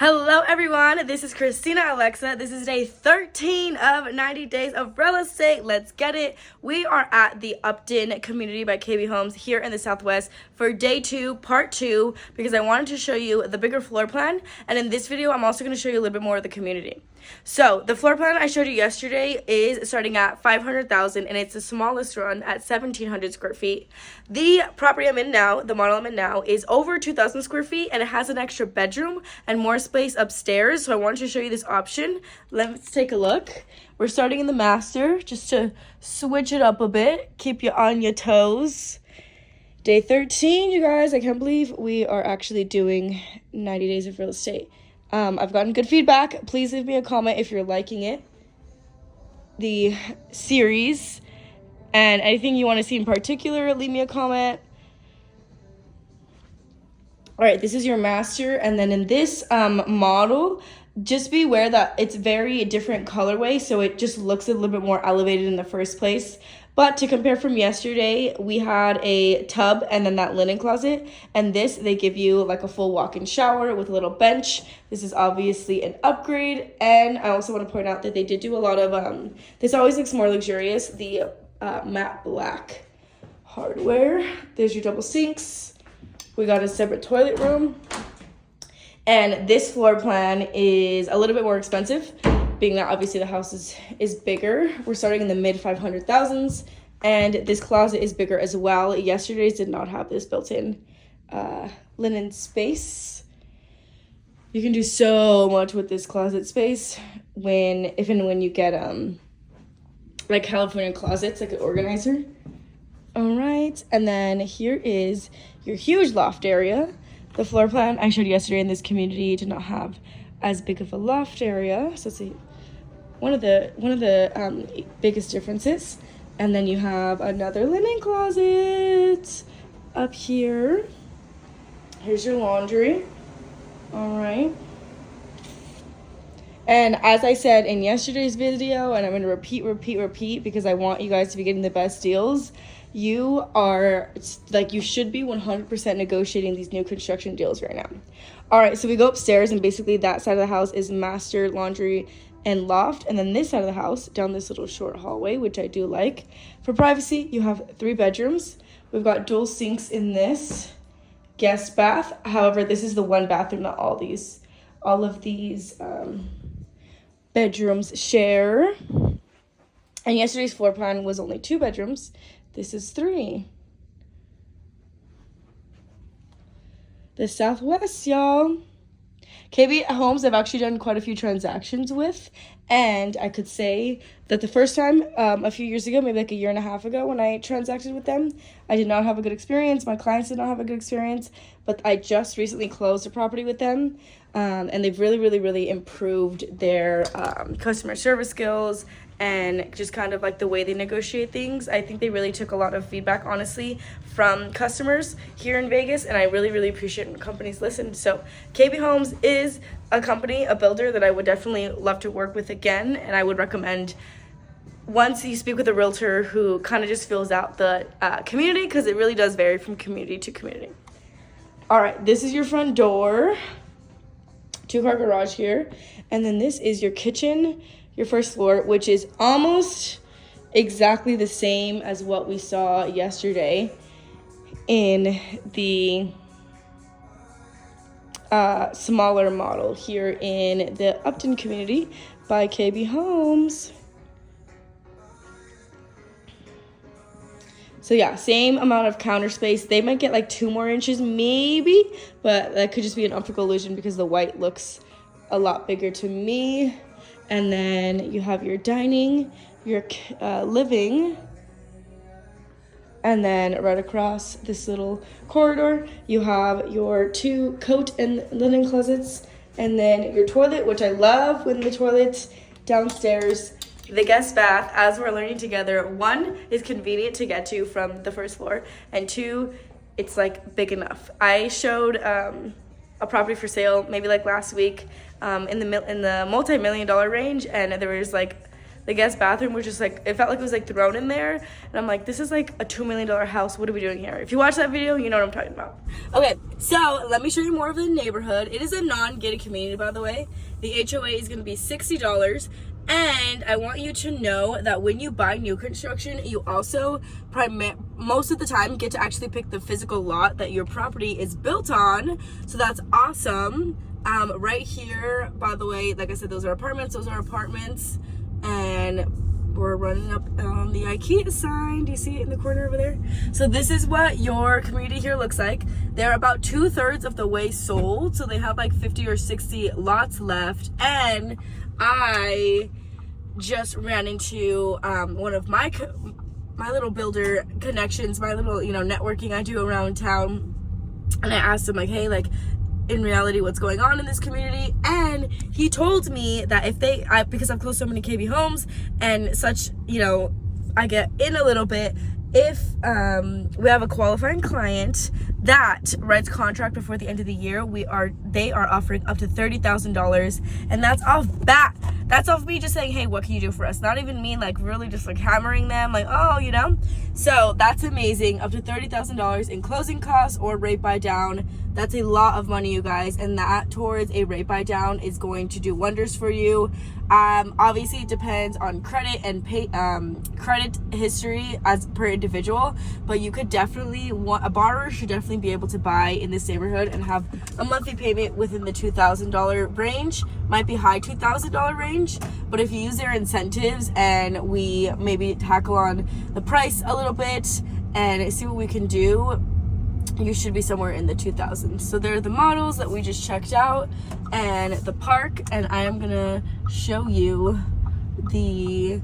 Hello everyone, this is Kristina.Alexa. This is day 13 of 90 days of real estate. Let's get it. We are at the Upton community by KB Homes here in the Southwest for day 2, part 2, because I wanted to show you the bigger floor plan. And in this video, I'm also going to show you a little bit more of the community. So the floor plan I showed you yesterday is starting at $500,000 and it's the smallest one at 1,700 square feet. The property I'm in now, the model I'm in now, is over 2,000 square feet and it has an extra bedroom and more space upstairs. So I wanted to show you this option. Let's take a look. We're starting in the master just to switch it up a bit, keep you on your toes. Day 13, you guys. I can't believe we are actually doing 90 days of real estate. I've gotten good feedback. Please leave me a comment if you're liking it, the series, and anything you want to see in particular, leave me a comment. All right, this is your master, and then in this model, just be aware that it's very different colorway, so it just looks a little bit more elevated in the first place. But to compare from yesterday, we had a tub and then that linen closet, and this, they give you like a full walk-in shower with a little bench. This is obviously an upgrade, and I also want to point out that they did do a lot of, this always looks more luxurious, the matte black hardware. There's your double sinks. We got a separate toilet room. And this floor plan is a little bit more expensive, being that obviously the house is bigger. We're starting in the mid 500,000s, and this closet is bigger as well. Yesterday's did not have this built-in linen space. You can do so much with this closet space if and when you get like California closets, like an organizer. All right, and then here is your huge loft area. The floor plan I showed yesterday in this community did not have as big of a loft area, so it's one of the biggest differences. And then you have another linen closet up here. Here's your laundry. All right. And as I said in yesterday's video, and I'm going to repeat because I want you guys to be getting the best deals, you should be 100% negotiating these new construction deals right now. All right, so we go upstairs, and basically that side of the house is master, laundry, and loft. And then this side of the house, down this little short hallway, which I do like. For privacy, you have 3 bedrooms. We've got dual sinks in this guest bath. However, this is the one bathroom that all of these bedrooms share. And yesterday's floor plan was only 2 bedrooms. This is 3. The Southwest, y'all. KB Homes, I've actually done quite a few transactions with, and I could say that the first time, a few years ago, maybe like a year and a half ago, when I transacted with them, I did not have a good experience. My clients did not have a good experience, but I just recently closed a property with them, and they've really improved their customer service skills and just kind of like the way they negotiate things. I think they really took a lot of feedback, honestly, from customers here in Vegas, and I really appreciate when companies listen. So KB Homes is a company, a builder that I would definitely love to work with again, and I would recommend once you speak with a realtor who kind of just fills out the community, because it really does vary from community to community. All right, this is your front door, 2-car garage here, and then this is your kitchen, your first floor, which is almost exactly the same as what we saw yesterday in the smaller model here in the Upton community by KB Homes. So yeah, same amount of counter space. They might get like 2 more inches maybe, but that could just be an optical illusion because the white looks a lot bigger to me. And then you have your dining, your living, and then right across this little corridor, you have your 2 coat and linen closets, and then your toilet, which I love when the toilet's downstairs. The guest bath, as we're learning together, 1 is convenient to get to from the first floor, and 2, it's like big enough. I showed a property for sale maybe like last week in the multi-million-dollar range, and there was like the guest bathroom was just like, it felt like it was like thrown in there. And I'm like, this is like a $2 million house. What are we doing here? If you watch that video, you know what I'm talking about. Okay, so let me show you more of the neighborhood. It is a non-gated community, by the way. The HOA is going to be $60. And I want you to know that when you buy new construction, you also most of the time get to actually pick the physical lot that your property is built on. So that's awesome. Right here, by the way, like I said, those are apartments. And we're running up on the IKEA sign. Do you see it in the corner over there? So this is what your community here looks like. They're about 2/3 of the way sold. So they have like 50 or 60 lots left. And I just ran into one of my little builder connections, my little, networking I do around town. And I asked him, like, hey, like, in reality, what's going on in this community? And he told me that if because I've closed so many KB homes and such, I get in a little bit. If we have a qualifying client that writes contract before the end of the year, they are offering up to $30,000, and that's off bat. That's off me just saying, hey, what can you do for us? Not even me like really just like hammering them, like, oh, So that's amazing. Up to $30,000 in closing costs or rate buy down. That's a lot of money, you guys, and that towards a rate buy down is going to do wonders for you. Obviously, it depends on credit and credit history as per individual, but you could definitely a borrower should definitely be able to buy in this neighborhood and have a monthly payment within the $2,000 range. Might be high $2,000 range, but if you use their incentives and we maybe tackle on the price a little bit and see what we can do, you should be somewhere in the 2000s. So there are the models that we just checked out and the park, and I am gonna show you the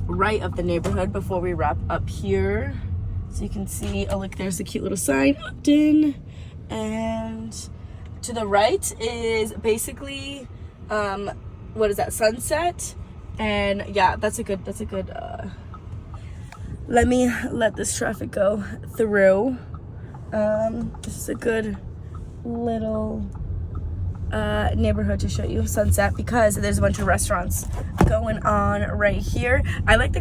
right of the neighborhood before we wrap up here. So you can see, oh look, there's a cute little sign, Upton, and to the right is basically what is that, Sunset? And yeah, that's a good let me let this traffic go through. This is a good little neighborhood to show you, Sunset, because there's a bunch of restaurants going on right here. I like the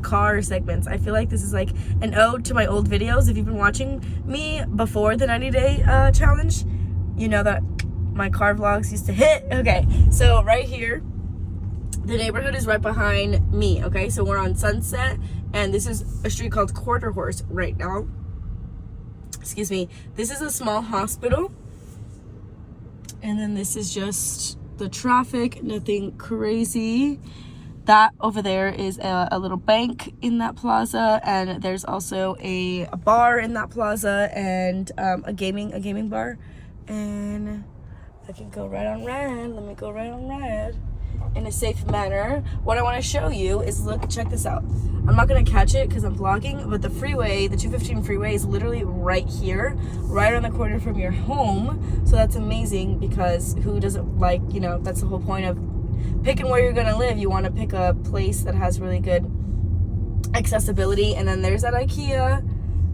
car segments. I feel like this is like an ode to my old videos. If you've been watching me before the 90-day challenge, you know that my car vlogs used to hit. Okay, so right here, the neighborhood is right behind me, okay? So we're on Sunset, and this is a street called Quarter Horse right now. Excuse me. This is a small hospital. And then this is just the traffic, nothing crazy. That over there is a little bank in that plaza, and there's also a bar in that plaza, and a gaming bar. And I can go right on red. Let me go right on red in a safe manner. What I want to show you is, look, check this out. I'm not going to catch it because I'm vlogging, but the freeway, the 215 freeway, is literally right here, right on the corner from your home. So that's amazing, because who doesn't like, that's the whole point of picking where you're going to live. You want to pick a place that has really good accessibility. And then there's that IKEA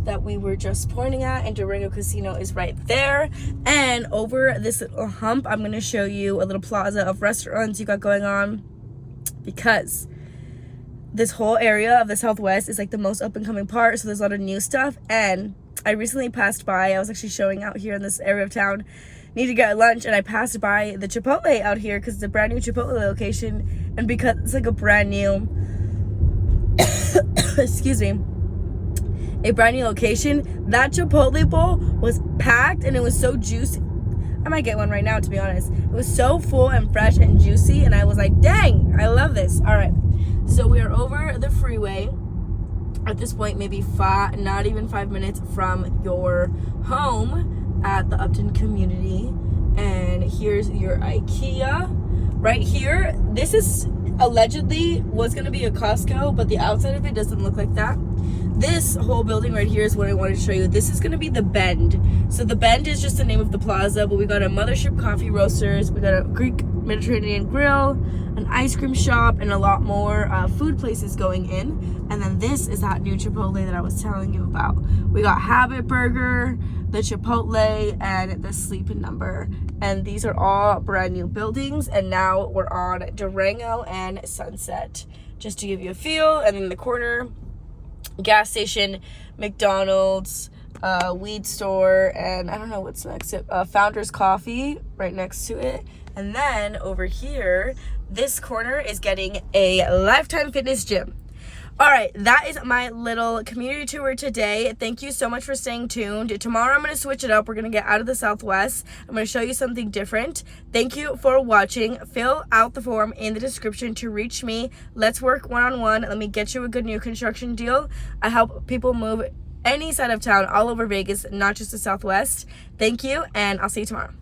that we were just pointing at, and Durango Casino is right there. And over this little hump, I'm going to show you a little plaza of restaurants you got going on, because this whole area of the Southwest is like the most up and coming part, so there's a lot of new stuff. And I recently passed by, I was actually showing out here in this area of town, need to get lunch, and I passed by the Chipotle out here because it's a brand new Chipotle location, and because it's like a brand new excuse me, a brand new location, that Chipotle bowl was packed, and it was so juicy. I might get one right now, to be honest. It was so full and fresh and juicy, and I was like, dang, I love this. All right, so we are over the freeway at this point, maybe not even 5 minutes from your home at the Upton community. And here's your IKEA right here. This is allegedly was going to be a Costco, but the outside of it doesn't look like that. This whole building right here is what I wanted to show you. This is going to be the Bend. So the Bend is just the name of the plaza, but we got a Mothership Coffee Roasters, we got a Greek Mediterranean grill, an ice cream shop, and a lot more food places going in. And then this is that new Chipotle that I was telling you about. We got Habit Burger, the Chipotle, and the Sleep Number. And these are all brand new buildings. And now we're on Durango and Sunset, just to give you a feel. And in the corner, gas station, McDonald's, weed store, and I don't know what's next. Founders Coffee right next to it. And then over here, this corner is getting a Lifetime Fitness gym. All right, that is my little community tour today. Thank you so much for staying tuned. Tomorrow I'm going to switch it up. We're going to get out of the Southwest. I'm going to show you something different. Thank you for watching. Fill out the form in the description to reach me. Let's work one-on-one. Let me get you a good new construction deal. I help people move any side of town all over Vegas, not just the Southwest. Thank you, and I'll see you tomorrow.